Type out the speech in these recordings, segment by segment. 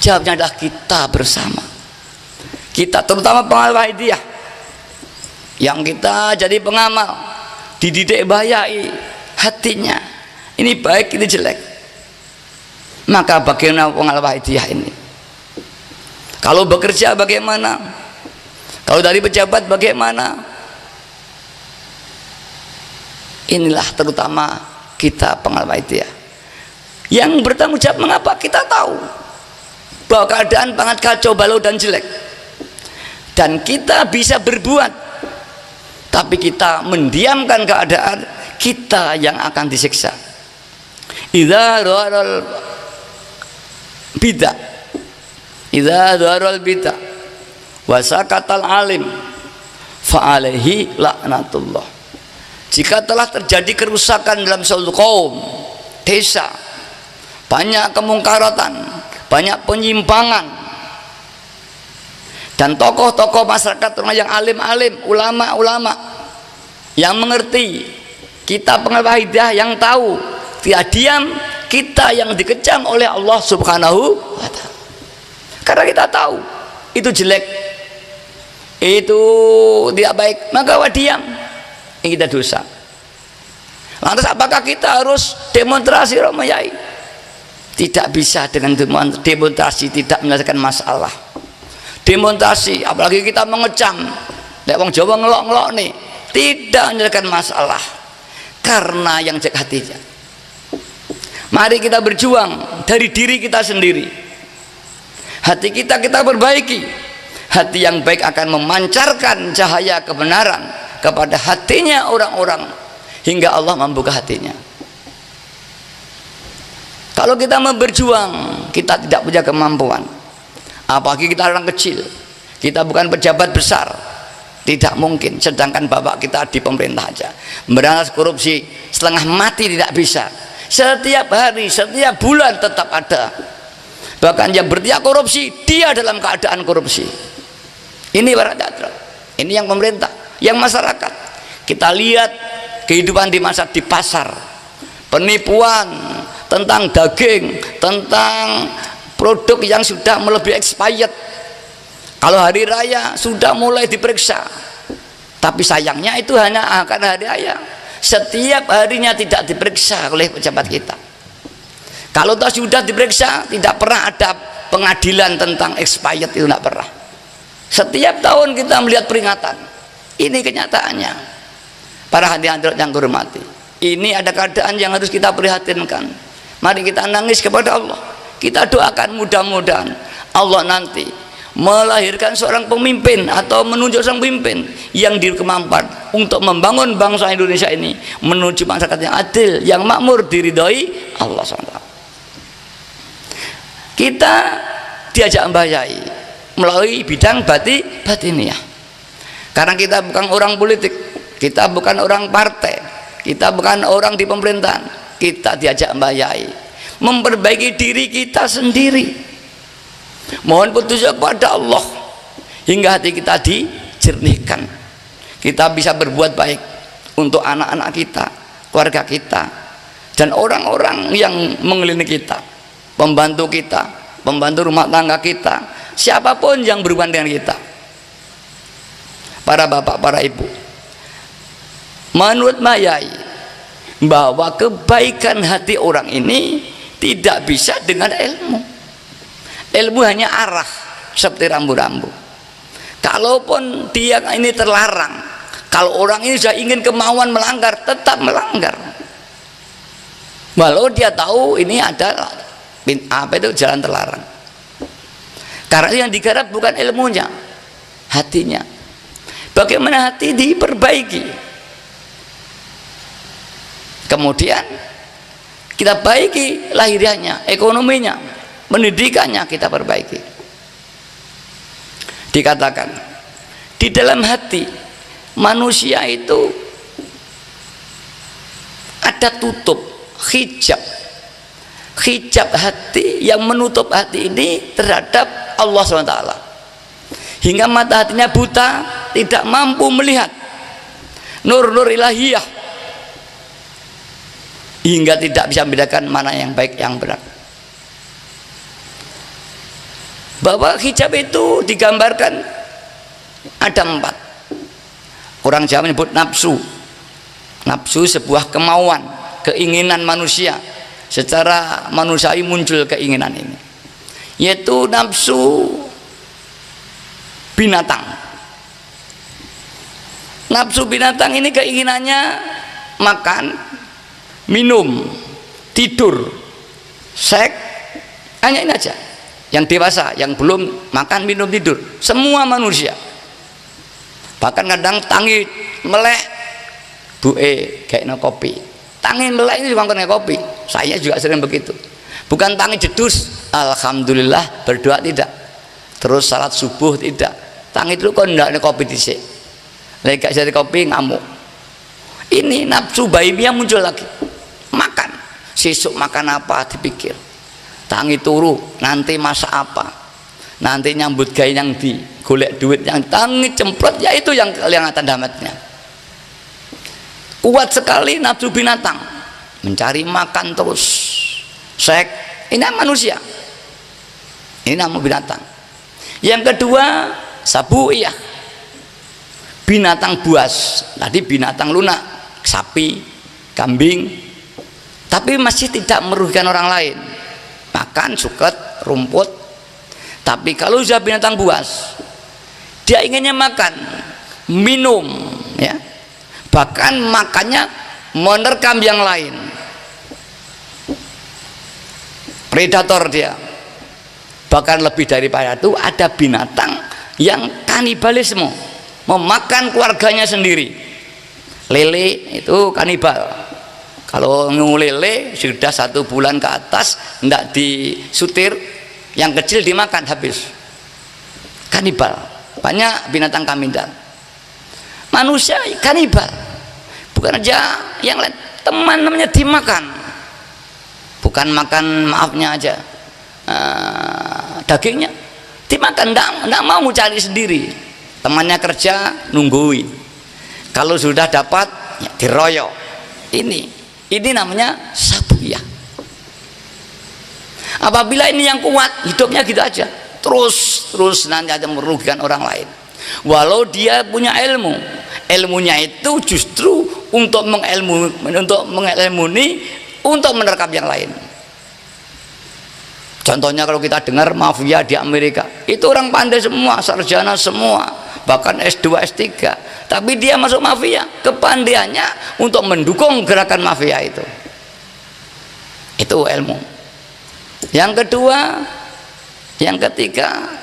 Jawabnya adalah kita bersama. Kita terutama pengamal Wahidiyah yang kita jadi pengamal, dididik bayai hatinya. Ini baik, ini jelek. Maka bagaimana pengamal Wahidiyah ini? Kalau bekerja bagaimana? Kalau dari pejabat bagaimana? Inilah terutama kita pengamal Wahidiyah yang bertanggung jawab. Mengapa? Kita tahu bahwa keadaan sangat kacau balau dan jelek, dan kita bisa berbuat, tapi kita mendiamkan keadaan, kita yang akan disiksa. Idza dharal bidah, idza dharal bidah wa sakatal alim fa alaihi laknatullah. Jika telah terjadi kerusakan dalam suatu kaum, desa, banyak kemungkaratan, banyak penyimpangan, dan tokoh-tokoh masyarakat yang alim-alim, ulama-ulama yang mengerti, kita pengamal Wahidiyah yang tahu, tidak diam, kita yang dikecam oleh Allah Subhanahu wa Ta'ala. Karena kita tahu itu jelek, itu tidak baik, maka diam. Ini kita dosa. Lantas apakah kita harus demonstrasi Romayai? Tidak bisa. Dengan demonstrasi tidak menyelesaikan masalah. Demonstrasi, apalagi kita mengecam, lek wong Jawa ngelok-ngelok nih, tidak menyelesaikan masalah. Karena yang cek hatinya. Mari kita berjuang dari diri kita sendiri. Hati kita perbaiki. Hati yang baik akan memancarkan cahaya kebenaran kepada hatinya orang-orang hingga Allah membuka hatinya. Kalau kita mau berjuang, kita tidak punya kemampuan, apalagi kita orang kecil, kita bukan pejabat besar, tidak mungkin. Sedangkan bapak kita di pemerintah aja memberantas korupsi setengah mati tidak bisa. Setiap hari, setiap bulan tetap ada. Bahkan yang bertiak korupsi, dia dalam keadaan korupsi. Ini para jatra, ini yang pemerintah, yang masyarakat. Kita lihat kehidupan di pasar, penipuan tentang daging, tentang produk yang sudah melebihi expired. Kalau hari raya sudah mulai diperiksa, tapi sayangnya itu hanya akan hari raya, setiap harinya tidak diperiksa oleh pejabat kita. Kalau sudah diperiksa, tidak pernah ada pengadilan tentang expired, itu tidak pernah. Setiap tahun kita melihat peringatan. Ini kenyataannya. Para hadirin yang hormati, ini ada keadaan yang harus kita prihatinkan. Mari kita nangis kepada Allah. Kita doakan mudah-mudahan Allah nanti melahirkan seorang pemimpin atau menunjuk seorang pemimpin yang berkemampuan untuk membangun bangsa Indonesia ini menuju masyarakat yang adil, yang makmur, diridhoi Allah SWT. Kita diajak membayai melalui bidang batiniah. Karena kita bukan orang politik, kita bukan orang partai, kita bukan orang di pemerintahan. Kita diajak membayai, memperbaiki diri kita sendiri, mohon petunjuk kepada Allah hingga hati kita dijernihkan, kita bisa berbuat baik untuk anak-anak kita, keluarga kita, dan orang-orang yang mengelilingi kita, pembantu kita, pembantu rumah tangga kita, siapapun yang berhubungan dengan kita. Para bapak, para ibu, menurut Mayai bahwa kebaikan hati orang ini tidak bisa dengan ilmu. Ilmu hanya arah seperti rambu-rambu. Kalaupun dia ini terlarang, kalau orang ini sudah ingin kemauan melanggar, tetap melanggar. Walau dia tahu ini adalah jalan terlarang. Karena yang digarap bukan ilmunya, hatinya. Bagaimana hati diperbaiki, kemudian kita baiki lahiriahnya, ekonominya, pendidikannya kita perbaiki. Dikatakan di dalam hati manusia itu ada tutup, hijab hati yang menutup hati ini terhadap Allah SWT, hingga mata hatinya buta, tidak mampu melihat nur-nur ilahiyah, hingga tidak bisa membedakan mana yang baik yang benar. bahwa hijab itu digambarkan ada 4. Orang Jawa menyebut nafsu. Nafsu sebuah kemauan, keinginan manusia. Secara manusiawi muncul keinginan ini, yaitu nafsu binatang. Nafsu binatang ini keinginannya makan, minum, tidur, seks, hanya ini aja. Yang dewasa, yang belum makan, minum, tidur, semua manusia. Bahkan kadang tangi melek, kayak kopi. Tangi melek ini juga kopi. Saya juga sering begitu. Bukan tangi jedus, alhamdulillah berdoa tidak. Terus salat subuh tidak. Tangi itu kok ndak kopi dhisik. Lek gak jadi kopi ngamuk. Ini nafsu bahimia muncul lagi. Makan. Sesuk makan apa dipikir. Tangi turu, nanti masak apa? Nanti nyambut gawe yang di, golek duit yang tangi cemprot, ya itu yang kelihatan damatnya. Kuat sekali nafsu binatang, mencari makan terus, seks. Ini manusia, ini nama binatang. Yang kedua sabuiyah, binatang buas. Tadi binatang lunak, sapi, kambing, tapi masih tidak merugikan orang lain. Makan suket, rumput. Tapi kalau sudah binatang buas, dia inginnya makan, minum, ya. Bahkan makannya menerkam yang lain. Predator dia. Bahkan lebih daripada itu ada binatang yang kanibalisme, memakan keluarganya sendiri. Lele itu kanibal. Kalau lele sudah 1 bulan ke atas tidak disutir, yang kecil dimakan habis. Kanibal. Banyak binatang kanibal. Manusia kanibal. Bukan aja yang lain, teman namanya dimakan. Bukan makan maafnya aja dagingnya dimakan, enggak mau cari sendiri. Temannya kerja nungguin. Kalau sudah dapat ya diroyok. Ini namanya sabuyah. Apabila ini yang kuat, hidupnya gitu aja. Terus nanti aja merugikan orang lain. Walau dia punya ilmu, ilmunya itu justru untuk mengilmuni, untuk menerkam yang lain. Contohnya kalau kita dengar mafia di Amerika, itu orang pandai semua, sarjana semua, bahkan S2, S3, tapi dia masuk mafia. Kepandaiannya untuk mendukung gerakan mafia itu ilmu. Yang kedua, yang ketiga,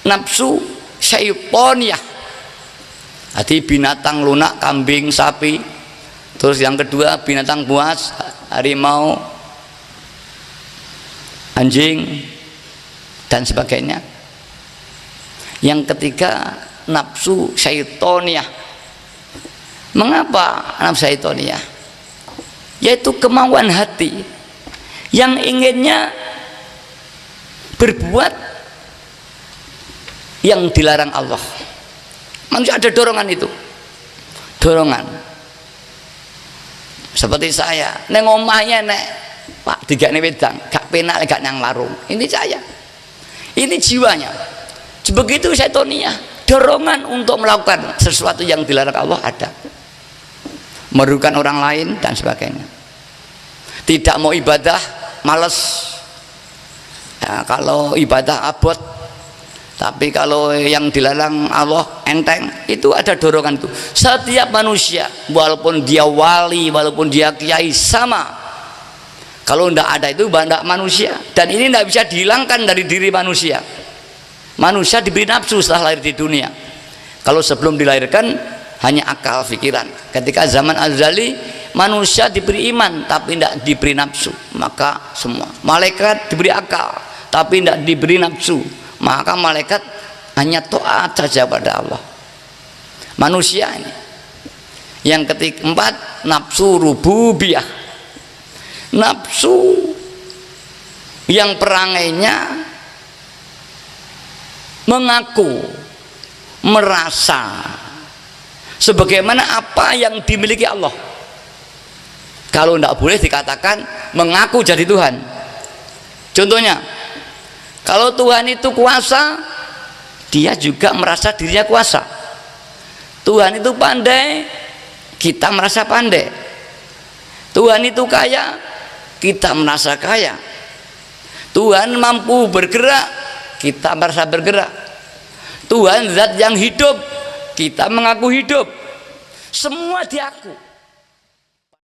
nafsu syaitoniyah. Jadi binatang lunak, kambing, sapi. Terus yang kedua binatang buas, harimau, anjing, dan sebagainya. Yang ketiga nafsu syaitoniyah. Mengapa nafsu syaitoniyah? Yaitu kemauan hati yang inginnya berbuat yang dilarang Allah. Manusia ada dorongan itu, dorongan. Seperti saya, neng omahnya Pak tiga wedang, gak penak gak nang warung. Ini saya, ini jiwanya. Begitu syaitoniyah, dorongan untuk melakukan sesuatu yang dilarang Allah ada, merugikan orang lain dan sebagainya. Tidak mau ibadah, males. Ya, kalau ibadah abot, tapi kalau yang dilarang Allah enteng, itu ada dorongan itu. Setiap manusia, walaupun dia wali, walaupun dia kiai, sama. Kalau tidak ada itu tidak manusia, dan ini tidak bisa dihilangkan dari diri manusia. Manusia diberi nafsu setelah lahir di dunia. Kalau sebelum dilahirkan hanya akal, pikiran. Ketika zaman azali, manusia diberi iman tapi tidak diberi nafsu. Maka semua malaikat diberi akal tapi tidak diberi nafsu, maka malaikat hanya taat saja pada Allah. Manusia ini. Yang keempat, nafsu rububiyah. Nafsu yang perangainya mengaku, merasa sebagaimana apa yang dimiliki Allah. Kalau tidak boleh dikatakan mengaku jadi Tuhan. Contohnya, Kalau Tuhan itu kuasa, dia juga merasa dirinya kuasa. Tuhan itu pandai, kita merasa pandai. Tuhan itu kaya, kita merasa kaya. Tuhan mampu bergerak, kita merasa bergerak. Tuhan zat yang hidup, kita mengaku hidup. Semua diaku.